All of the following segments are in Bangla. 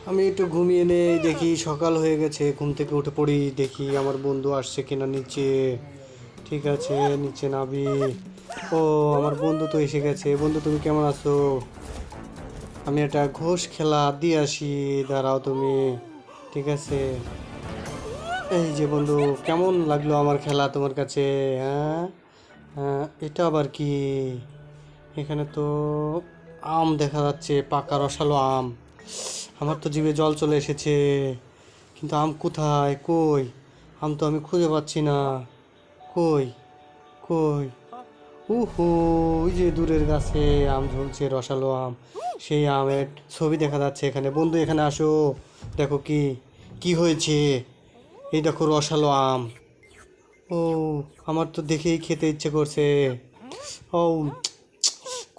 আমি একটু ঘুমিয়ে নেই, দেখি সকাল হয়ে গেছে, ঘুম থেকে উঠে পড়ি, দেখি আমার বন্ধু আসছে কিনা নিচে। ঠিক আছে, নিচে নাবি। ও, আমার বন্ধু তো এসে গেছে। বন্ধু, তুমি কেমন আছো? আমি একটা ঘোষ খেলা দিয়ে আসি, দাঁড়াও তুমি। ঠিক আছে। এই যে বন্ধু, কেমন লাগলো আমার খেলা তোমার কাছে? হ্যাঁ। হ্যাঁ, এটা আবার কি? এখানে তো আম দেখা যাচ্ছে, পাকা রসালো আম। আমার তো জিভে জল চলে এসেছে, কিন্তু আম কোথায়, কই? আম তো আমি খুঁজে পাচ্ছি না। কই? কই? উহু, ওই যে দূরের গাছে আম ঝুলছে, রসালো আম। সেই আমের ছবি দেখা যাচ্ছে এখানে। বন্ধু, এখানে আসো। দেখো কি কি হয়েছে। এই দেখো রসালো আম। ও, আমার তো দেখেই খেতে ইচ্ছে করছে। ও,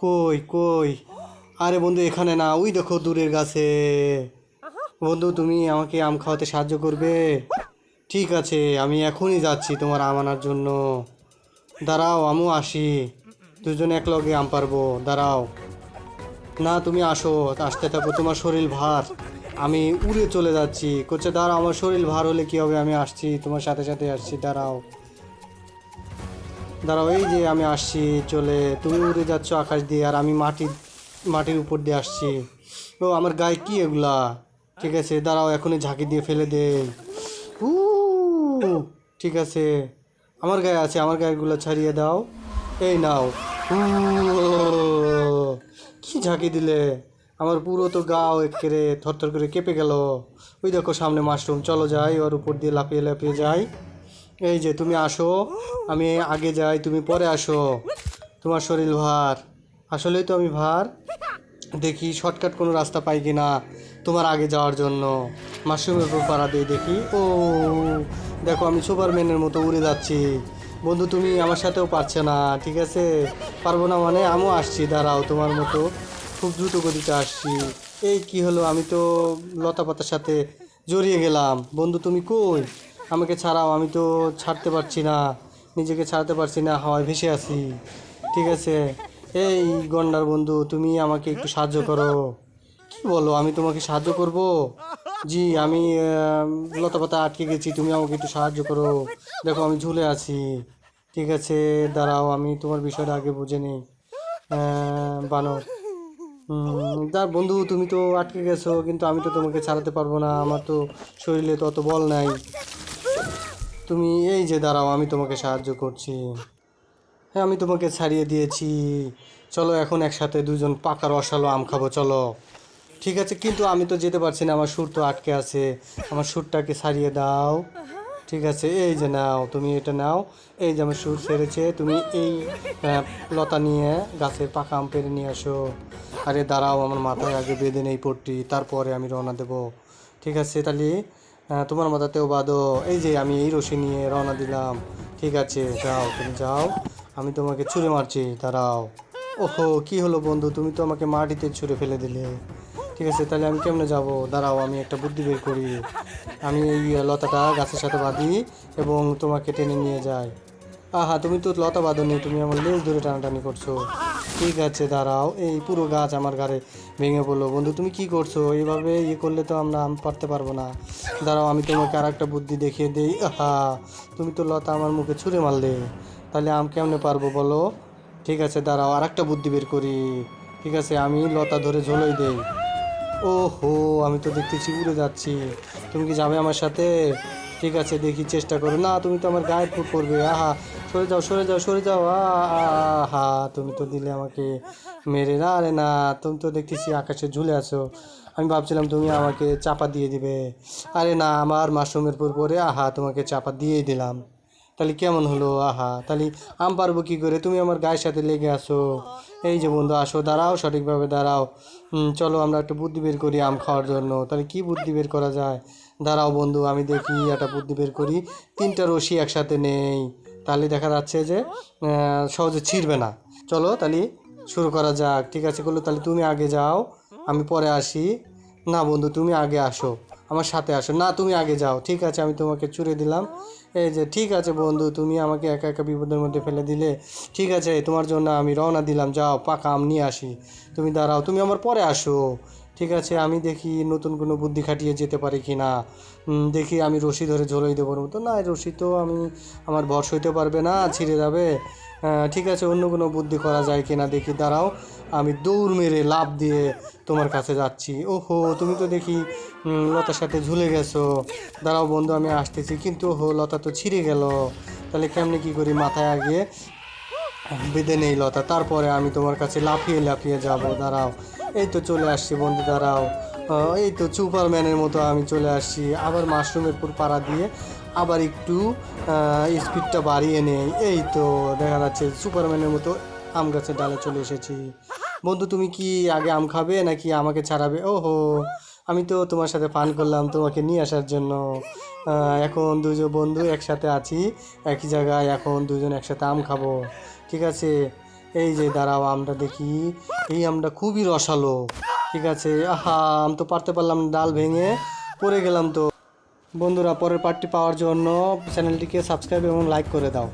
কই কই? আরে বন্ধু, এখানে না, ওই দেখো দূরের গাছে। বন্ধু, তুমি আমাকে আম খাওয়াতে সাহায্য করবে? ঠিক আছে, আমি এখনই যাচ্ছি তোমার আম আনার জন্য। দাঁড়াও, আমিও আসি। দুজনে এক লগে আম পারবো, দাঁড়াও। না, তুমি আসো। আসতে থাকো, তোমার শরীর ভার। আমি উড়ে চলে যাচ্ছি। করছে দাঁড়াও, আমার শরীর ভার হলে কি হবে, আমি আসছি, তোমার সাথে সাথে আসছি, দাঁড়াও। দাঁড়াও, এই যে আমি আসছি চলে। তুমি উড়ে যাচ্ছ আকাশ দিয়ে, আর আমি মাটির উপর দিয়ে আসছি। ও, আমার গায়ে কি এগুলা? ঠিক আছে, দাঁড়াও, এখনই ঝাঁকি দিয়ে ফেলে দেই। হু, ঠিক আছে। আমার গায়ে আছে, আমার গায়েগুলো ছাড়িয়ে দাও। এই নাও। হু, কি ঝাঁকি দিলে! আমার পুরো তো গাও একেবারে থরথর করে কেঁপে গেল। ওই দেখো সামনে মাশরুম, চলো যাই, ওর উপর দিয়ে লাফিয়ে লাফিয়ে যাই। এই যে তুমি আসো, আমি আগে যাই, তুমি পরে আসো। তোমার শরীর ভার। আসলেই তো আমি ভার। দেখি শর্টকাট কোনো রাস্তা পাই কি না তোমার আগে যাওয়ার জন্য। মাশরুমের উপর পাড়া দিয়ে দেখি। ও, দেখো আমি সুপারম্যানের মতো উড়ে যাচ্ছি। বন্ধু, তুমি আমার সাথেও পারছে না। ঠিক আছে, পারবো না মানে আমিও আসছি, দাঁড়াও, তোমার মতো খুব দ্রুত গতিতে আসছি। এই কি হলো, আমি তো লতা পাতার সাথে জড়িয়ে গেলাম। বন্ধু, তুমি কই? আমাকে ছাড়াও, আমি তো ছাড়তে পারছি না, নিজেকে ছাড়তে পারছি না, হাওয়ায় ভেসে আছি। ঠিক আছে। এই গন্ডার বন্ধু, তুমি আমাকে একটু সাহায্য করো। কি বলো, আমি তোমাকে সাহায্য করব? জি, আমি লতাপাতা আটকে গেছি, তুমি আমাকে একটু সাহায্য করো। দেখো আমি ঝুলে আছি। ঠিক আছে, দাঁড়াও, আমি তোমার বিষয়টা আগে বুঝে নিই। বানর। বন্ধু, তুমি তো আটকে গেছো, কিন্তু আমি তো তোমাকে ছাড়াতে পারবো না, আমার তো শরীরে তো অত বল নাই। তুমি এই যে দাঁড়াও, আমি তোমাকে সাহায্য করছি। হ্যাঁ, আমি তোমাকে ছাড়িয়ে দিয়েছি। চলো এখন একসাথে দুজন পাকা রসালো আম খাবো, চলো। ঠিক আছে, কিন্তু আমি তো যেতে পারছি না, আমার সুর তো আটকে আছে। আমার সুরটাকে ছাড়িয়ে দাও। ঠিক আছে, এই যে নাও, তুমি এটা নাও। এই যে আমার সুর ছেড়েছে, তুমি এই আহ, লতা নিয়ে গাছের পাকা আম পেড়ে নিয়ে আসো। আরে দাঁড়াও, আমার মাথায় আগে বেঁধে নেই পট্টি, তারপরে আমি রওনা দেব। ঠিক আছে, তাহলে তোমার মাথাতেও বাঁধো। এই যে আমি এই রশি নিয়ে রওনা দিলাম। ঠিক আছে, যাও, তুমি যাও। আমি তোমাকে ছুঁড়ে মারছি, দাঁড়াও। ওহো, কি হলো বন্ধু, তুমি তো আমাকে মাটিতে ছুঁড়ে ফেলে দিলে। ঠিক আছে, তাহলে আমি কেমনে যাব? দাঁড়াও, আমি একটা বুদ্ধি বের করি। আমি এই লতাটা গাছের সাথে বাঁধি এবং তোমাকে টেনে নিয়ে যাই। আহা, তুমি তো লতা বাঁধনি, তুমি আমার লেজ ধরে টানাটানি করছো। ঠিক আছে, দাঁড়াও, এই পুরো গাছ আমার ঘাড়ে ভেঙে পড়লো। বন্ধু, তুমি কি করছো? এইভাবে ইয়ে করলে তো আমরা আম পারতে পারবো না। দাঁড়াও, আমি তোমাকে আর একটা বুদ্ধি দেখিয়ে দিই। আহা, তুমি তো লতা আমার মুখে ছুঁড়ে মারলে, তাহলে আম কেমনে পারবো বলো? ঠিক আছে, দাঁড়াও, আর একটা বুদ্ধি বের করি। ঠিক আছে, আমি লতা ধরে ঝোলই দেই। ওহো, আমি তো দেখতেছি উড়ে যাচ্ছি। তুমি কি যাবে আমার সাথে? ঠিক আছে, দেখি, চেষ্টা করো। না, তুমি তো আমার গায়ে ফুট করবে। আহা, সরে যাও, সরে যাও, সরে যাও। আহা, তুমি তো দিলে আমাকে মেরে। না, আরে না, তুমি তো দেখতেছি আকাশে ঝুলে আছো। আমি ভাবছিলাম তুমি আমাকে চাপা দিয়ে দিবে। আরে না, আমার মাশরুমের উপর পরে আহা তোমাকে চাপা দিয়েই দিলাম। তাহলে কেমন হলো? আহা, তাহলে আম পারবো কি করে? তুমি আমার গায়ের সাথে লেগে আসো। এই যে বন্ধু, আসো, দাঁড়াও, সঠিকভাবে দাঁড়াও। চলো আমরা একটা বুদ্ধি বের করি আম খাওয়ার জন্য। তাহলে কি বুদ্ধি বের করা যায়? দাঁড়াও বন্ধু, আমি দেখি একটা বুদ্ধি বের করি। তিনটা রশি একসাথে নেই, তাহলে দেখা যাচ্ছে যে সহজে ছিঁড়বে না। চলো তাহলে শুরু করা যাক। ঠিক আছে, করলো, তাহলে তুমি আগে যাও, আমি পরে আসি। না বন্ধু, তুমি আগে আসো, আমার সাথে আসো। না, তুমি আগে যাও। ঠিক আছে, আমি তোমাকে চুড়ে দিলাম। এই যে, ঠিক আছে বন্ধু, তুমি আমাকে একা একা বিপদের মধ্যে ফেলে দিলে। ঠিক আছে, তোমার জন্য আমি রওনা দিলাম, যাও পাকা আম নিয়ে আসি। তুমি দাঁড়াও, তুমি আমার পরে আসো। ঠিক আছে, আমি দেখি নতুন কোনো বুদ্ধি খাটিয়ে যেতে পারি কি না। দেখি আমি রশি ধরে ঝোলাই দেবো মতো না, রশি তো আমার ভর সইতে পারবে না, ছিঁড়ে যাবে। ঠিক আছে, অন্য কোনো বুদ্ধি করা যায় কি না দেখি, দাঁড়াও। আমি দৌড় মেরে লাফ দিয়ে তোমার কাছে যাচ্ছি। ওহো, তুমি তো দেখি লতার সাথে ঝুলে গেছো। দাঁড়াও বন্ধু, আমি আসতেছি। কিন্তু ওহো, লতা তো ছিঁড়ে গেল। তাহলে কেমনে কী করি, মাথায় আগিয়ে বেঁধে নেই লতা, তারপরে আমি তোমার কাছে লাফিয়ে লাফিয়ে যাব। দাঁড়াও, এই তো চলে আসছি বন্ধু, দাঁড়াও। এই তো সুপারম্যানের মতো আমি চলে আসছি। আবার মাশরুমের উপর পাড়া দিয়ে আবার একটু স্পিডটা বাড়িয়ে নেই। এই তো দেখা যাচ্ছে সুপারম্যানের মতো আম গাছের ডালে চলে এসেছি। বন্ধু, তুমি কি আগে আম খাবে নাকি আমাকে ছাড়াবে? ওহো, আমি তো তোমার সাথে ফান করলাম তোমাকে নিয়ে আসার জন্য। এখন দুজন বন্ধু একসাথে আছি একই জায়গায়, এখন দুজন একসাথে আম খাবো। ঠিক আছে, এই যে দাঁড়াও, আমটা দেখি। এই আমটা খুবই রসালো। ঠিক আছে, আহা, আম তো পারতে পারলাম না, ডাল ভেঙে পড়ে গেলাম তো। বন্ধুরা, পরের পার্টটি পাওয়ার জন্য চ্যানেলটিকে সাবস্ক্রাইব এবং লাইক করে দাও।